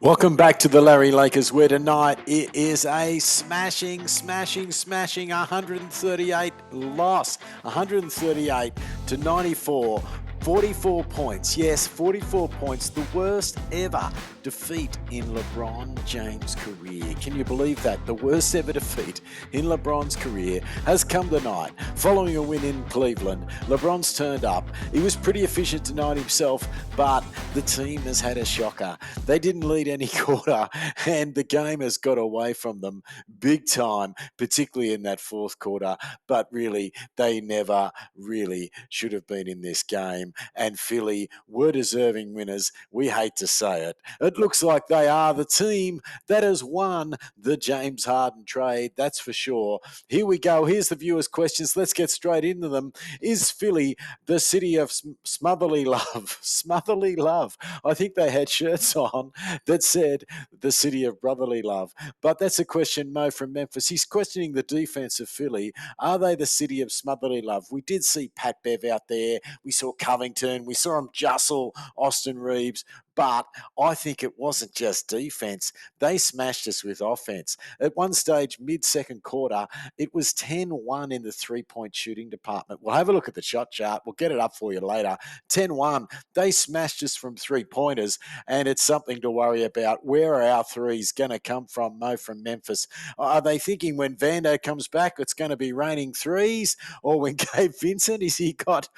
Welcome back to the Larry Lakers, where tonight it is a smashing 138 loss, 138 to 94. 44 points. Yes, 44 points. The worst ever defeat in LeBron James' career. Can you believe that? The worst ever defeat in LeBron's career has come tonight. Following a win in Cleveland, LeBron's turned up. He was pretty efficient tonight himself, but the team has had a shocker. They didn't lead any quarter, and the game has got away from them big time, particularly in that fourth quarter. But really, they never really should have been in this game. And Philly were deserving winners. We hate to say it. It looks like they are the team that has won the James Harden trade, that's for sure. Here we go. Here's the viewers' questions. Let's get straight into them. Is Philly the city of Smotherly Love? Smotherly Love. I think they had shirts on that said the city of brotherly love. But that's a question, Mo from Memphis. He's questioning the defense of Philly. Are they the city of Smotherly Love? We did see Pat Bev out there. We saw Covington. We saw him jostle Austin Reaves. But I think it wasn't just defense. They smashed us with offense. At one stage, mid-second quarter, it was 10-1 in the three-point shooting department. We'll have a look at the shot chart. We'll get it up for you later. 10-1. They smashed us from three-pointers, and it's something to worry about. Where are our threes going to come from, Mo from Memphis? Are they thinking when Vando comes back, it's going to be raining threes? Or when Gabe Vincent, is he got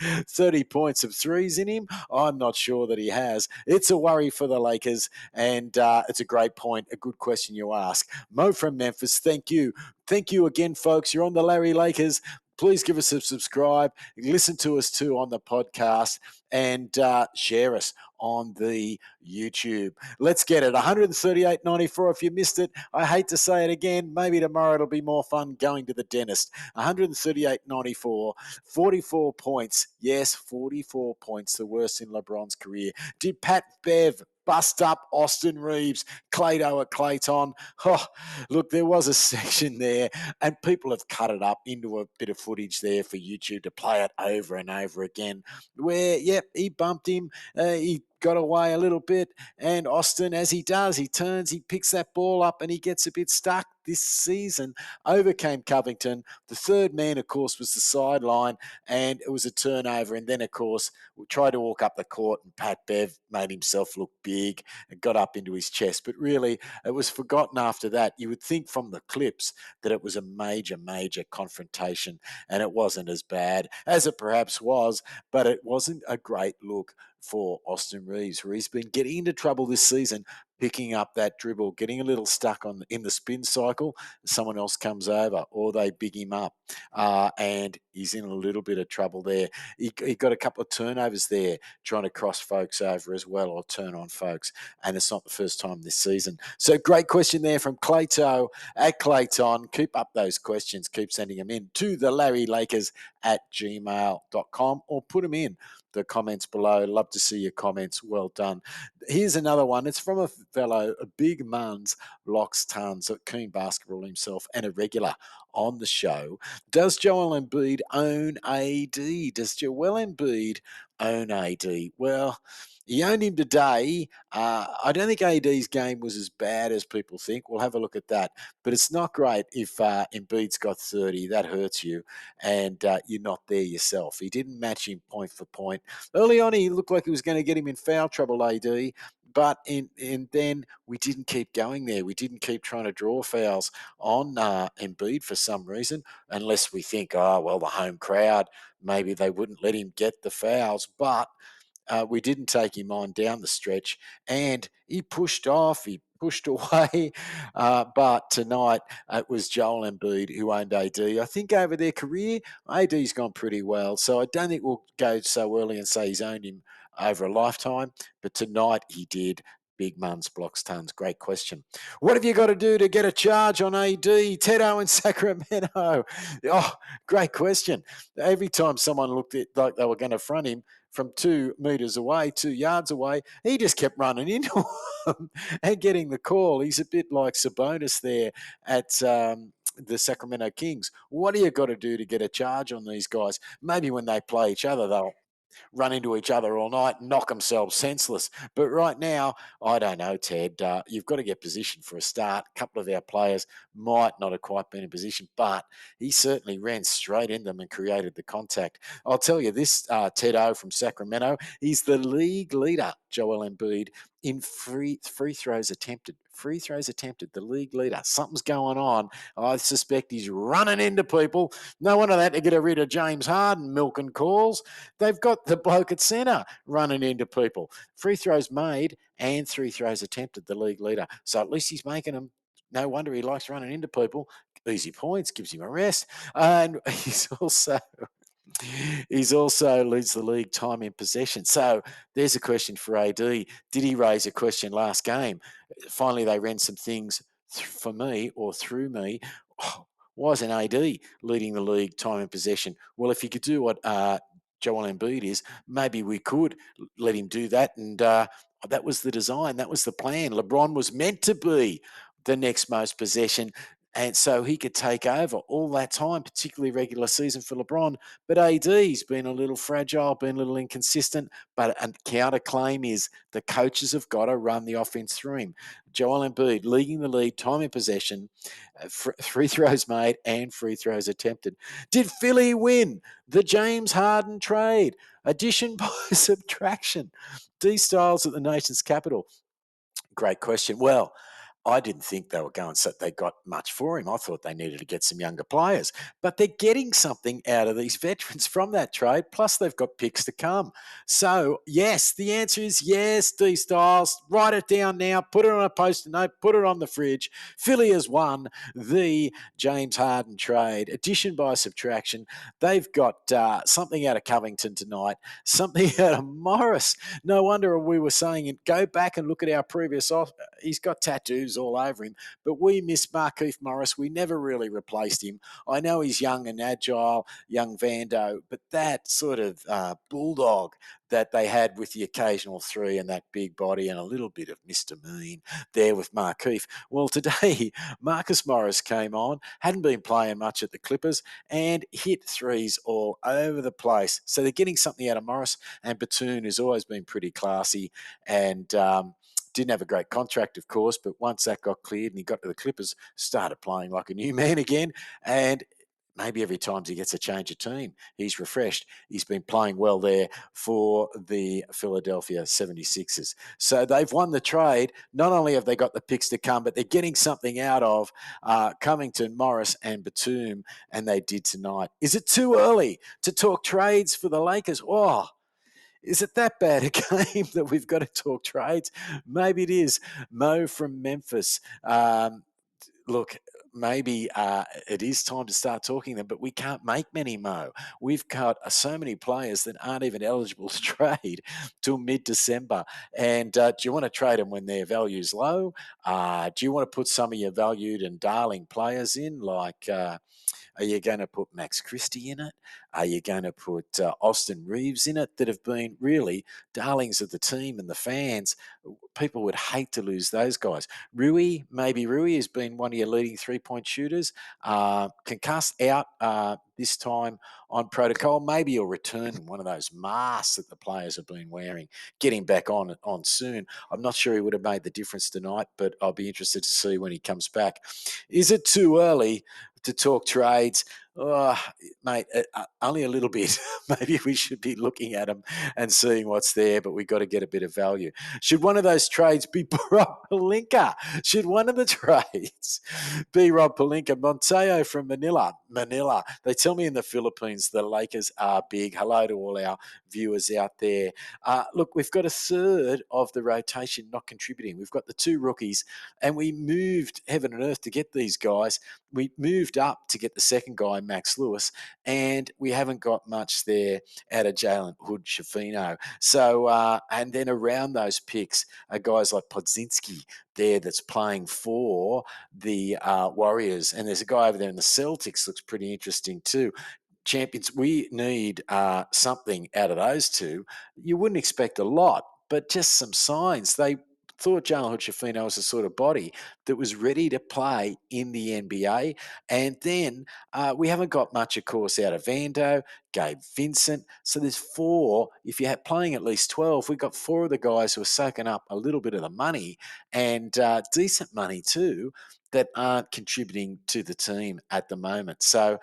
30 points of threes in him? I'm not sure that he has. It's a worry for the Lakers, and it's a great point, a good question you ask. Mo from Memphis, thank you. Thank you again, folks. You're on the Larry Lakers. Please give us a subscribe. Listen to us too on the podcast, and share us on the YouTube. Let's get it. 138.94. If you missed it, I hate to say it again. Maybe tomorrow it'll be more fun going to the dentist. 138.94. 44 points. Yes, 44 points. The worst in LeBron's career. Did Pat Bev bust up Austin Reaves, Clayton at Clayton? Oh, look, there was a section there, and people have cut it up into a bit of footage there for YouTube to play it over and over again. Where, yep, he bumped him. He got away a little bit, and Austin, as he does, he turns, he picks that ball up, and he gets a bit stuck this season. Overcame Covington. The third man, of course, was the sideline, and it was a turnover. And then, of course, we tried to walk up the court, and Pat Bev made himself look big and got up into his chest. But really, it was forgotten after that. You would think from the clips that it was a major, major confrontation, and it wasn't as bad as it perhaps was, but it wasn't a great look for Austin Reaves, where he's been getting into trouble this season, picking up that dribble, getting a little stuck on in the spin cycle. Someone else comes over, or they big him up, and he's in a little bit of trouble there. He got a couple of turnovers there, trying to cross folks over as well, or turn on folks, and it's not the first time this season. So great question there from Clayto at Clayton. Keep up those questions. Keep sending them in to the Larry Lakers at gmail.com, or put them in the comments below. Love to see your comments. Well done. Here's another one. It's from a fellow, a big Muns, locks tons, a keen basketball himself, and a regular on the show. Does Joel Embiid own AD? Does Joel Embiid own AD? Well, he owned him today. I don't think AD's game was as bad as people think. We'll have a look at that. But it's not great if Embiid's got 30. That hurts you, and you're not there yourself. He didn't match him point for point. Early on, he looked like he was going to get him in foul trouble, AD. But then we didn't keep going there. We didn't keep trying to draw fouls on Embiid for some reason, unless we think, oh, well, the home crowd, maybe they wouldn't let him get the fouls. But we didn't take him on down the stretch, and he pushed off. He pushed away. But tonight it was Joel Embiid who owned AD. I think over their career, AD's gone pretty well. So I don't think we'll go so early and say he's owned him over a lifetime. But tonight he did. Big Muns blocks tons. Great question. What have you got to do to get a charge on AD? Tedo in Sacramento. Oh, great question. Every time someone looked at like they were going to front him from 2 meters away, 2 yards away, he just kept running into him and getting the call. He's a bit like Sabonis there at the Sacramento Kings. What do you got to do to get a charge on these guys? Maybe when they play each other, run into each other all night, knock themselves senseless. But right now, I don't know, Ted. You've got to get positioned for a start. A couple of our players might not have quite been in position, but he certainly ran straight in them and created the contact. I'll tell you this, Ted O from Sacramento, he's the league leader, Joel Embiid, in free throws attempted. Free throws attempted, the league leader. Something's going on. I suspect he's running into people. No wonder that to get rid of James Harden, milking calls. They've got the bloke at centre running into people. Free throws made and free throws attempted, the league leader. So at least he's making them. No wonder he likes running into people. Easy points, gives him a rest. And he's also leads the league time in possession. So there's a question for AD. Did he raise a question last game? Finally, they ran some things for me or through me. Oh, why isn't AD leading the league time in possession? Well, if he could do what Joel Embiid is, maybe we could let him do that. And that was the design. That was the plan. LeBron was meant to be the next most possession. And so he could take over all that time, particularly regular season for LeBron. But AD's been a little fragile, been a little inconsistent. But a counterclaim is the coaches have got to run the offense through him. Joel Embiid leading the lead, time in possession, free throws made and free throws attempted. Did Philly win the James Harden trade? Addition by subtraction. D Styles at the nation's capital. Great question. Well, I didn't think they were going so they got much for him. I thought they needed to get some younger players, but they're getting something out of these veterans from that trade. Plus, they've got picks to come. So, yes, the answer is yes. D Styles, write it down now. Put it on a post-it note. Put it on the fridge. Philly has won the James Harden trade. Addition by subtraction. They've got something out of Covington tonight. Something out of Morris. No wonder we were saying it. Go back and look at our previous off. He's got tattoos all over him, but we miss Markieff Morris. We never really replaced him. I know he's young and agile, young Vando, but that sort of bulldog that they had with the occasional three and that big body and a little bit of Mr. Mean there with Markieff. Well, today, Marcus Morris came on, hadn't been playing much at the Clippers, and hit threes all over the place. So they're getting something out of Morris, and Batum has always been pretty classy and didn't have a great contract, of course, but once that got cleared and he got to the Clippers, started playing like a new man again. And maybe every time he gets a change of team, he's refreshed. He's been playing well there for the Philadelphia 76ers. So they've won the trade. Not only have they got the picks to come, but they're getting something out of Covington, Morris, and Batum, and they did tonight. Is it too early to talk trades for the Lakers? Oh, is it that bad a game that we've got to talk trades? Maybe it is. Mo from Memphis. Look, maybe it is time to start talking them, but we can't make many, Mo. We've got so many players that aren't even eligible to trade till mid-December. And do you want to trade them when their value's low? Do you want to put some of your valued and darling players in, like are you going to put Max Christie in it? Are you going to put Austin Reaves in it that have been really darlings of the team and the fans? People would hate to lose those guys. Maybe Rui has been one of your leading three-point shooters. Concussed out this time on protocol. Maybe he'll return in one of those masks that the players have been wearing, getting back on soon. I'm not sure he would have made the difference tonight, but I'll be interested to see when he comes back. Is it too early to talk trades? Oh, mate, only a little bit. Maybe we should be looking at them and seeing what's there, but we've got to get a bit of value. Should one of those trades be Rob Pelinka? Should one of the trades be Rob Pelinka? Monteo from Manila. They tell me in the Philippines the Lakers are big. Hello to all our viewers out there. Look, we've got a third of the rotation not contributing. We've got the two rookies, and we moved heaven and earth to get these guys. We moved up to get the second guy, Max Lewis, and we haven't got much there out of Jalen Hood Shafino. So, and then around those picks are guys like Podzinski there that's playing for the Warriors. And there's a guy over there in the Celtics looks pretty interesting too. Champions, we need something out of those two. You wouldn't expect a lot, but just some signs. thought Jalen Hood-Schifino was the sort of body that was ready to play in the NBA. And then we haven't got much, of course, out of Vando, Gabe Vincent. So there's four. If you're playing at least 12, we've got four of the guys who are soaking up a little bit of the money and decent money too that aren't contributing to the team at the moment. So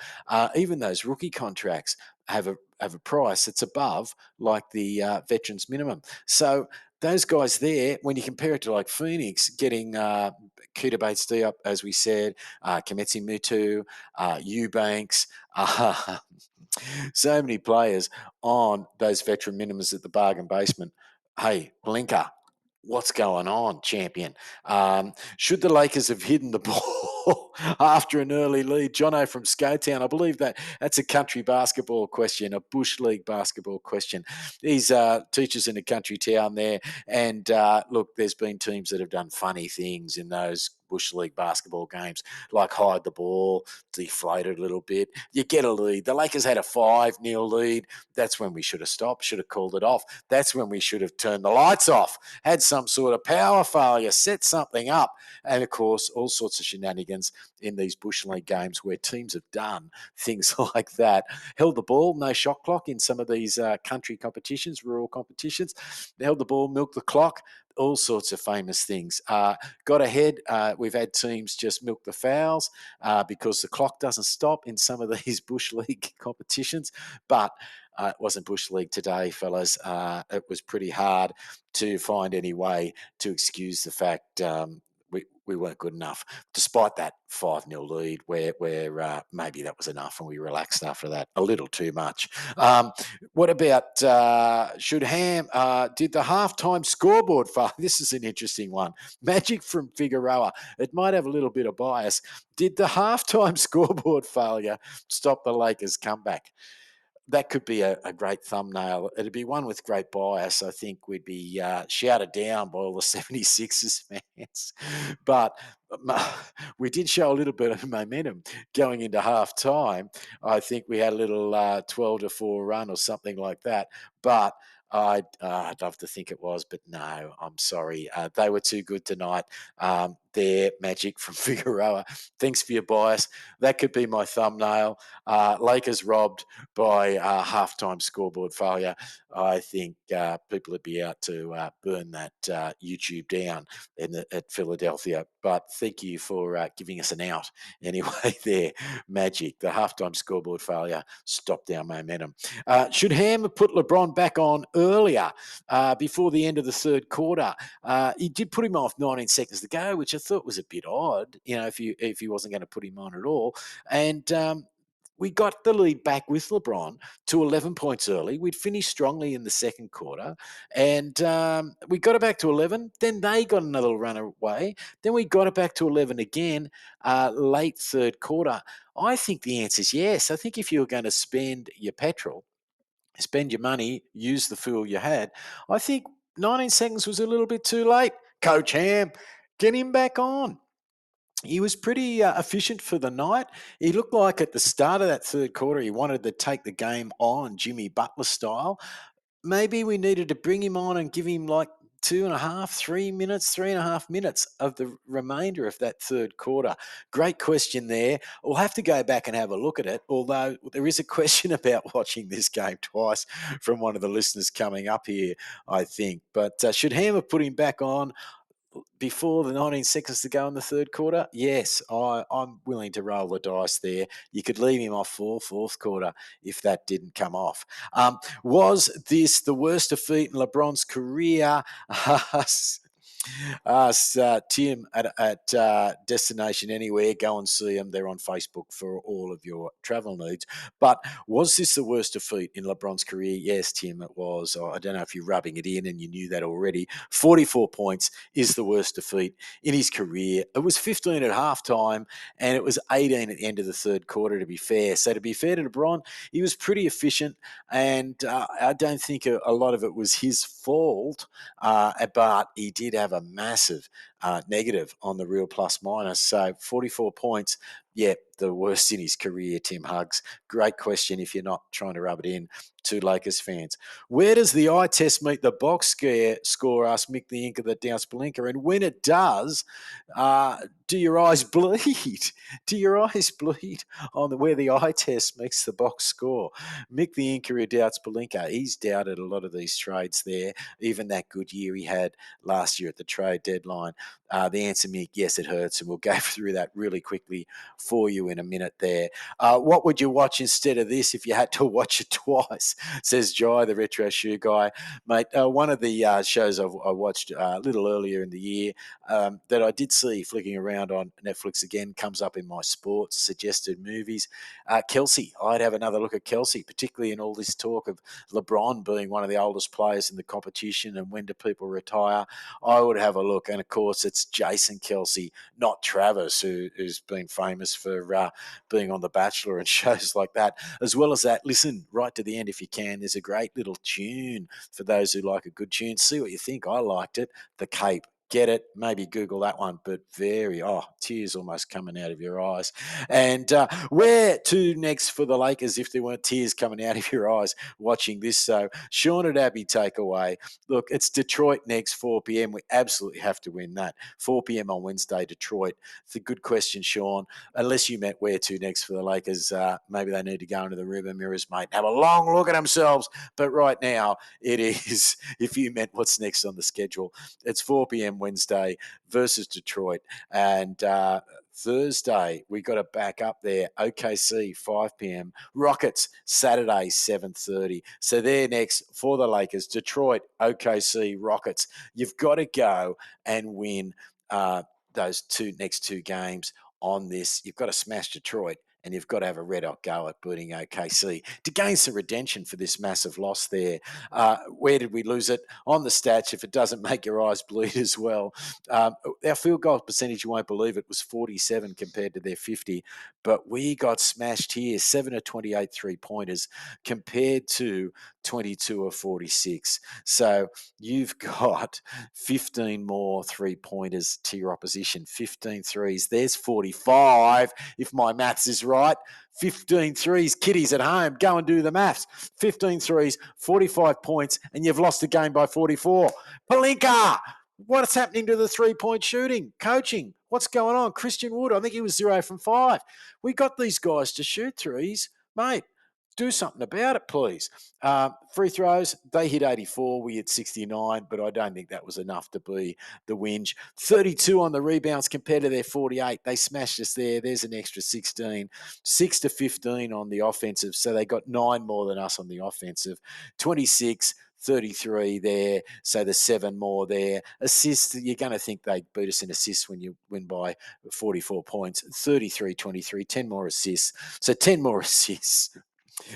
even those rookie contracts have a price that's above like the veterans minimum. So those guys there, when you compare it to like Phoenix getting Kuta Bates Diop, as we said, Maxey Mutu, Eubanks, so many players on those veteran minimums at the bargain basement. Hey, Blinker, what's going on, champion? Should the Lakers have hidden the ball after an early lead? Jono from Skotown, I believe that's a country basketball question, a bush league basketball question. He's teachers in a country town there, and look, there's been teams that have done funny things in those bush league basketball games, like hide the ball, deflate it a little bit. You get a lead. The Lakers had a 5-0 lead. That's when we should have stopped, should have called it off. That's when we should have turned the lights off, had some sort of power failure, set something up. And of course, all sorts of shenanigans in these bush league games where teams have done things like that. Held the ball, no shot clock in some of these country competitions, rural competitions. They held the ball, milked the clock, all sorts of famous things. Got ahead. We've had teams just milk the fouls because the clock doesn't stop in some of these bush league competitions. But it wasn't bush league today, fellas. It was pretty hard to find any way to excuse the fact we weren't good enough, despite that 5-0 lead where maybe that was enough and we relaxed after that a little too much. What about should Ham did the halftime scoreboard this is an interesting one. Magic from Figueroa. It might have a little bit of bias. Did the halftime scoreboard failure stop the Lakers' comeback? That could be a great thumbnail. It'd be one with great bias. I think we'd be shouted down by all the 76ers fans. But we did show a little bit of momentum going into half time. I think we had a little 12-4 run or something like that. But I'd love to think it was, but no, I'm sorry. They were too good tonight. Their Magic from Figueroa. Thanks for your bias. That could be my thumbnail. Lakers robbed by halftime scoreboard failure. I think people would be out to burn that YouTube down at Philadelphia. But thank you for giving us an out anyway there, Magic. The halftime scoreboard failure stopped our momentum. Should Ham have put LeBron back on earlier before the end of the third quarter? He did put him off 19 seconds to go, which I thought was a bit odd, if he wasn't going to put him on at all. And we got the lead back with LeBron to 11 points early. We'd finished strongly in the second quarter, and we got it back to 11. Then they got another run away. Then we got it back to 11 again, late third quarter. I think the answer is yes. I think if you were going to spend your petrol, spend your money, use the fuel you had, I think 19 seconds was a little bit too late. Coach Ham, get him back on. He was pretty efficient for the night. He looked like at the start of that third quarter, he wanted to take the game on Jimmy Butler style. Maybe we needed to bring him on and give him like 2.5, 3 minutes, 3.5 minutes of the remainder of that third quarter. Great question there. We'll have to go back and have a look at it, although there is a question about watching this game twice from one of the listeners coming up here, I think. But should Ham have put him back on before the 19 seconds to go in the third quarter? Yes, I'm willing to roll the dice there. You could leave him off for fourth quarter if that didn't come off. Was this the worst defeat in LeBron's career? Ask Tim at Destination Anywhere. Go and see them. They're on Facebook for all of your travel needs. But was this the worst defeat in LeBron's career? Yes, Tim, it was. I don't know if you're rubbing it in and you knew that already. 44 points is the worst defeat in his career. It was 15 at halftime and it was 18 at the end of the third quarter, to be fair. So to be fair to LeBron, he was pretty efficient, and I don't think a lot of it was his fault, but he did have a massive negative on the real plus minus. So 44 points, yeah, the worst in his career, Tim Huggs? Great question if you're not trying to rub it in to Lakers fans. Where does the eye test meet the box score? Asked Mick the Ink of the Douse Blinker. And when it does, do your eyes bleed? Do your eyes bleed on where the eye test makes the box score? Mick the Inker who doubts Palinka. He's doubted a lot of these trades there, even that good year he had last year at the trade deadline. The answer, Mick, yes, it hurts, and we'll go through that really quickly for you in a minute there. What would you watch instead of this if you had to watch it twice? Says Jai, the retro shoe guy. Mate, one of the shows I watched a little earlier in the year that I did see flicking around on Netflix again comes up in my sports suggested movies. Kelsey, I'd have another look at Kelsey, particularly in all this talk of LeBron being one of the oldest players in the competition and when do people retire. I would have a look. And of course, it's Jason Kelsey, not Travis, who's been famous for being on The Bachelor and shows like that. As well as that, listen right to the end if you can. There's a great little tune for those who like a good tune. See what you think. I liked it. The Cape. Get it? Maybe Google that one, but tears almost coming out of your eyes. And where to next for the Lakers if there weren't tears coming out of your eyes watching this? So, Sean and Abby, take away. Look, it's Detroit next, 4 p.m. We absolutely have to win that. 4 p.m. on Wednesday, Detroit. It's a good question, Sean. Unless you meant where to next for the Lakers, maybe they need to go into the river mirrors, mate, and have a long look at themselves. But right now, it is, if you meant what's next on the schedule, it's 4 p.m. Wednesday versus Detroit. And Thursday, we got to back up there. OKC, 5 p.m. Rockets, Saturday, 7:30. So they're next for the Lakers. Detroit, OKC, Rockets. You've got to go and win those next two games on this. You've got to smash Detroit and you've got to have a red-hot go at beating OKC to gain some redemption for this massive loss there. Where did we lose it? On the stats, if it doesn't make your eyes bleed as well. Our field goal percentage, you won't believe it, was 47 compared to their 50, but we got smashed here, 7 of 28 three-pointers compared to 22 of 46. So you've got 15 more three-pointers to your opposition, 15 threes. There's 45, if my maths is right. 15 threes, kiddies at home, go and do the maths. 15 threes, 45 points, and you've lost the game by 44. Palinka, what's happening to the three-point shooting? Coaching, what's going on? Christian Wood, I think he was 0 from 5. We got these guys to shoot threes. Mate, do something about it, please. Free throws, they hit 84. We hit 69, but I don't think that was enough to be the whinge. 32 on the rebounds compared to their 48. They smashed us there. There's an extra 16. 6 to 15 on the offensive. So they got 9 more than us on the offensive. 26, 33 there. So there's 7 more there. Assists, you're going to think they beat us in assists when you win by 44 points. 33, 23, 10 more assists. So 10 more assists.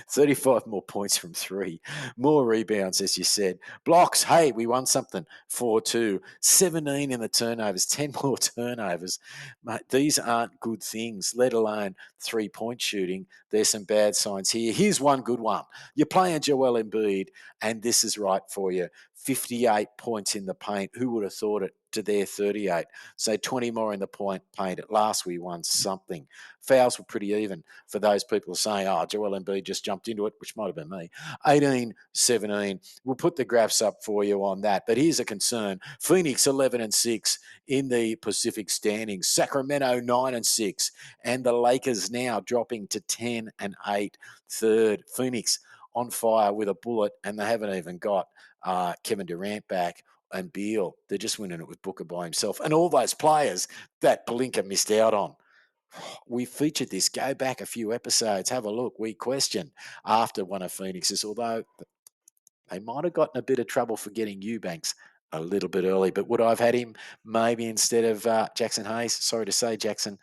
35 more points from 3. More rebounds, as you said. Blocks, hey, we won something. 4-2. 17 in the turnovers. 10 more turnovers. Mate, these aren't good things, let alone three-point shooting. There's some bad signs here. Here's one good one. You're playing Joel Embiid, and this is right for you. 58 points in the paint. Who would have thought it? To their 38. So 20 more in the paint. At last, we won something. Fouls were pretty even for those people saying, Joel Embiid just jumped into it, which might have been me. 18-17. We'll put the graphs up for you on that. But here's a concern. Phoenix 11-6 in the Pacific standings. Sacramento 9-6. And the Lakers now dropping to 10-8 third. Phoenix on fire with a bullet, and they haven't even got Kevin Durant back and Beal. They're just winning it with Booker by himself. And all those players that Palinka missed out on. We featured this. Go back a few episodes. Have a look. We questioned after one of Phoenix's, although they might have gotten a bit of trouble for getting Eubanks a little bit early. But would I have had him maybe instead of Jackson Hayes? Sorry to say, Jackson.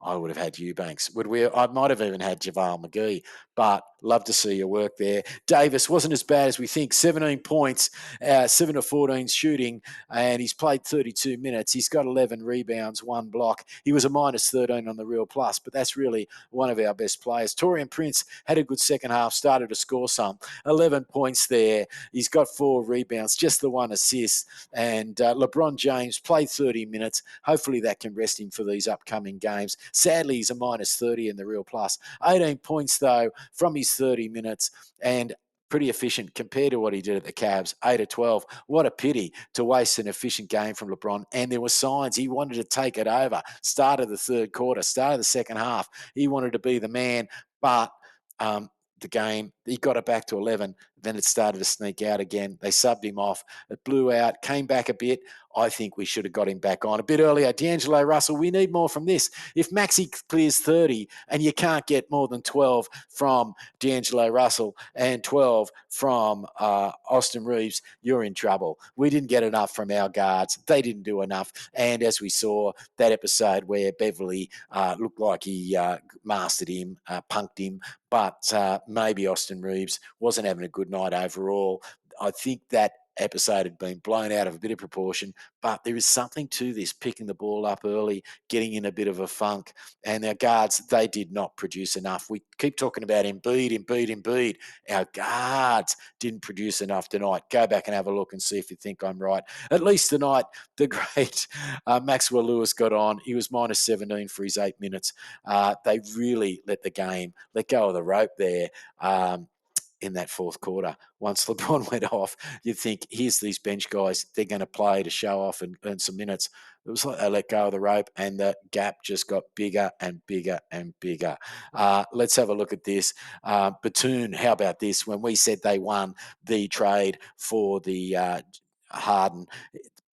I would have had Eubanks. Would we? I might have even had JaVale McGee. but love to see your work there. Davis wasn't as bad as we think. 17 points, 7 of 14 shooting, and he's played 32 minutes. He's got 11 rebounds, 1 block. He was a minus 13 on the Real Plus, but that's really one of our best players. Taurean Prince had a good second half, started to score some. 11 points there. He's got 4 rebounds, just the 1 assist. And LeBron James played 30 minutes. Hopefully that can rest him for these upcoming games. Sadly, he's a minus 30 in the Real Plus. 18 points, though, from his 30 minutes, and pretty efficient compared to what he did at the Cavs, 8 of 12. What a pity to waste an efficient game from LeBron. And there were signs he wanted to take it over. Start of the third quarter, start of the second half. He wanted to be the man, but the game, he got it back to 11. Then it started to sneak out again. They subbed him off. It blew out, came back a bit. I think we should have got him back on a bit earlier. D'Angelo Russell, we need more from this. If Maxey clears 30 and you can't get more than 12 from D'Angelo Russell and 12 from Austin Reaves, you're in trouble. We didn't get enough from our guards. They didn't do enough. And as we saw that episode where Beverly looked like he mastered him, punked him, but maybe Austin Reaves wasn't having a good night overall. I think that episode had been blown out of a bit of proportion, but there is something to this, picking the ball up early, getting in a bit of a funk, and our guards, they did not produce enough. We keep talking about Embiid. Our guards didn't produce enough tonight. Go back and have a look and see if you think I'm right. At least tonight, the great Maxwell Lewis got on. He was minus 17 for his 8 minutes. They really let go of the rope there. In that fourth quarter. Once LeBron went off, you'd think, here's these bench guys, they're going to play to show off and earn some minutes. It was like they let go of the rope and the gap just got bigger and bigger and bigger. Let's have a look at this. Batum, how about this? When we said they won the trade for the Harden,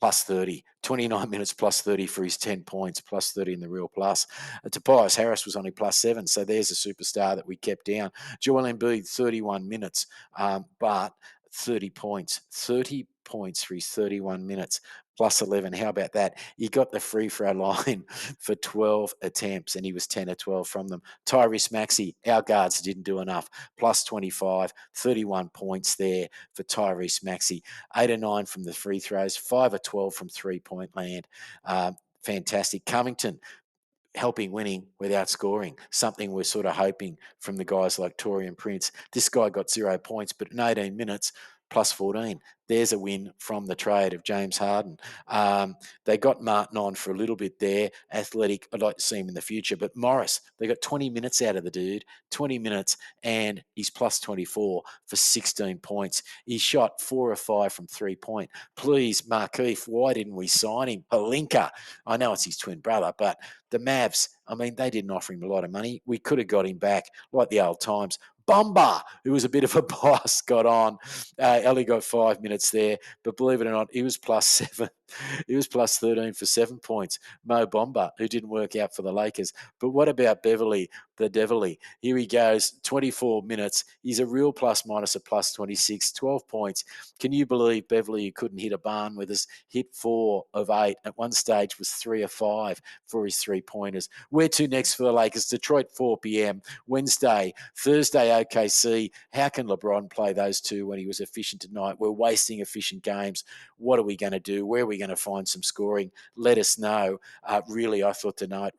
plus 30, 29 minutes plus 30 for his 10 points, plus 30 in the Real Plus. Tobias Harris was only plus 7, so there's a superstar that we kept down. Joel Embiid, 31 minutes, but 30 points. 30 points for his 31 minutes, plus 11. How about that? He got the free throw line for 12 attempts, and he was 10 of 12 from them. Tyrese Maxey, our guards didn't do enough, plus 25, 31 points there for Tyrese Maxey. 8 of 9 from the free throws, 5 of 12 from three-point land. Fantastic. Covington, helping winning without scoring, something we're sort of hoping from the guys like Taurean Prince. This guy got 0 points, but in 18 minutes, plus 14. There's a win from the trade of James Harden. They got Martin on for a little bit there. Athletic, I'd like to see him in the future. But Morris, they got 20 minutes out of the dude, 20 minutes, and he's plus 24 for 16 points. He shot 4 of 5 from 3-point. Please, Markeith, why didn't we sign him? Pelinka, I know it's his twin brother, but the Mavs, I mean, they didn't offer him a lot of money. We could have got him back like the old times. Bomba, who was a bit of a boss, got on. Ellie got 5 minutes there, but believe it or not, he was plus 7. He was plus 13 for 7 points. Mo Bamba, who didn't work out for the Lakers. But what about Beverly, the Devilly? Here he goes, 24 minutes. He's a real plus minus a plus 26, 12 points. Can you believe Beverly, who couldn't hit a barn with us, hit 4 of 8. At one stage was 3 of 5 for his 3-pointers. Where to next for the Lakers? Detroit, 4 p.m. Wednesday, Thursday, OKC. How can LeBron play those two when he was efficient tonight? We're wasting efficient games. What are we going to do? Where are we going to find some scoring? Let us know. Really, I thought tonight,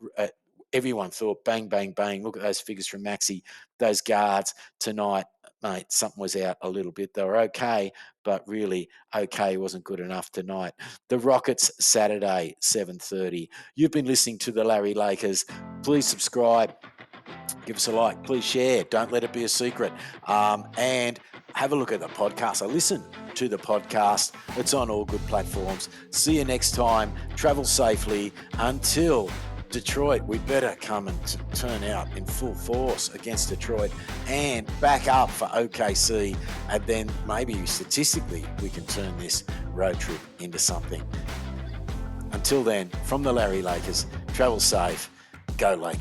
everyone thought bang, bang, bang. Look at those figures from Maxey. Those guards tonight, mate, something was out a little bit. They were okay, but really okay wasn't good enough tonight. The Rockets, Saturday, 7:30. You've been listening to the Larry Lakers. Please subscribe. Give us a like. Please share. Don't let it be a secret. And have a look at the podcast. Listen to the podcast. It's on all good platforms. See you next time. Travel safely. Until Detroit, we better come and turn out in full force against Detroit and back up for OKC. And then maybe statistically we can turn this road trip into something. Until then, from the Larry Lakers, travel safe. Go Lake.